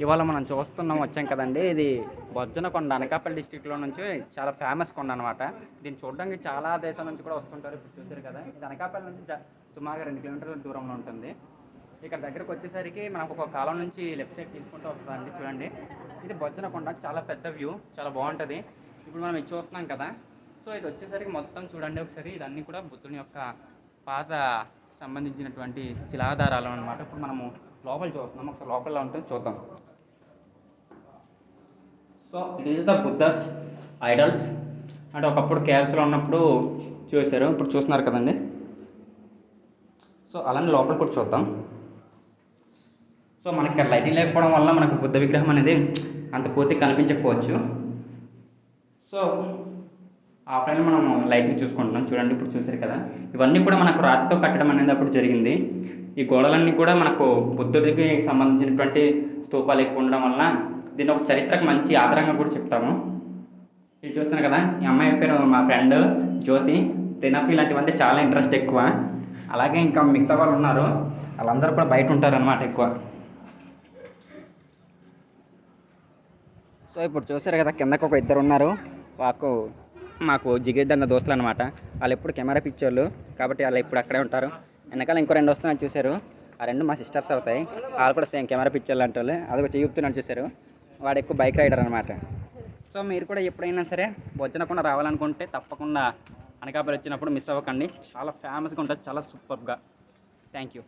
ఇవాళ మనం వచ్చాం కదండి. ఇది బొజ్జనకొండ అనకాపల్లి డిస్ట్రిక్ట్లో నుంచి చాలా ఫేమస్ కొండ అనమాట. దీన్ని చూడడానికి చాలా దేశాల నుంచి కూడా వస్తుంటారు. ఇప్పుడు చూసారు కదా, ఇది అనకాపల్లి నుంచి సుమారుగా 2 కిలోమీటర్ల దూరంలో ఉంటుంది. ఇక్కడ దగ్గరకు వచ్చేసరికి మనకు ఒక కాలం నుంచి లెఫ్ట్ సైడ్ తీసుకుంటూ వస్తుందండి. చూడండి, ఇది బొజ్జనకొండ, చాలా పెద్ద వ్యూ, చాలా బాగుంటుంది. ఇప్పుడు మనం ఇది చూస్తున్నాం కదా, సో ఇది వచ్చేసరికి మొత్తం చూడండి ఒకసారి. ఇదన్నీ కూడా బుద్ధుని యొక్క పాత సంబంధించినటువంటి శిలాధారాలు అనమాట. ఇప్పుడు మనము లోపల చూస్తున్నాం, ఒకసారి లోపల ఉంటుంది చూద్దాం. So it is the Buddha's idols. అంటే ఒకప్పుడు కేవ్స్లో ఉన్నప్పుడు చూశారు, ఇప్పుడు చూస్తున్నారు కదండి. సో అలానే లోపల కూడా చూద్దాం. సో మనకి ఇక్కడ లైటింగ్ లేకపోవడం వల్ల మనకు బుద్ధ విగ్రహం అనేది అంత పూర్తిగా కనిపించకపోవచ్చు. సో ఆఫ్లైన్లో మనం లైటింగ్ చూసుకుంటున్నాం. చూడండి, ఇప్పుడు చూసారు కదా, ఇవన్నీ కూడా మనకు రాతితో కట్టడం అనేది అప్పుడు జరిగింది. ఈ గోడలన్నీ కూడా మనకు బుద్ధుడికి సంబంధించినటువంటి స్తూపాలు ఎక్కువ ఉండడం వల్ల దీన్ని ఒక చరిత్రకు మంచి ఆధారంగా కూడా చెప్తాము. ఇది చూస్తున్నారు కదా, ఈ అమ్మాయి పేరు మా ఫ్రెండ్ జ్యోతి. తినకు ఇలాంటివంటే చాలా ఇంట్రెస్ట్ ఎక్కువ. అలాగే ఇంకా మిగతా వాళ్ళు ఉన్నారు, వాళ్ళందరూ కూడా బయట ఉంటారనమాట ఎక్కువ. సో ఇప్పుడు చూసారు కదా, కిందకు ఒక ఇద్దరు ఉన్నారు. మాకు జిగిరిద్దన్న దోస్తులు అనమాట. వాళ్ళు ఎప్పుడు కెమెరా పిక్చర్లు కాబట్టి వాళ్ళు ఇప్పుడు అక్కడే ఉంటారు. వెనకాల ఇంకో 2 వస్తున్నాయి చూశారు, ఆ 2 మా సిస్టర్స్ అవుతాయి. వాళ్ళు కూడా సేమ్ కెమెరా పిక్చర్లు అంటే వాళ్ళు. అది ఒక చెయ్యుతున్నాను చూశారు, వాడు ఎక్కువ బైక్ రైడర్ అనమాట. సో మీరు కూడా ఎప్పుడైనా సరే బొజ్జనకొండ రావాలనుకుంటే తప్పకుండా అనకాపల్లి వచ్చినప్పుడు మిస్ అవ్వకండి. చాలా ఫేమస్గా ఉంటుంది, చాలా సూపర్గా. Thank you.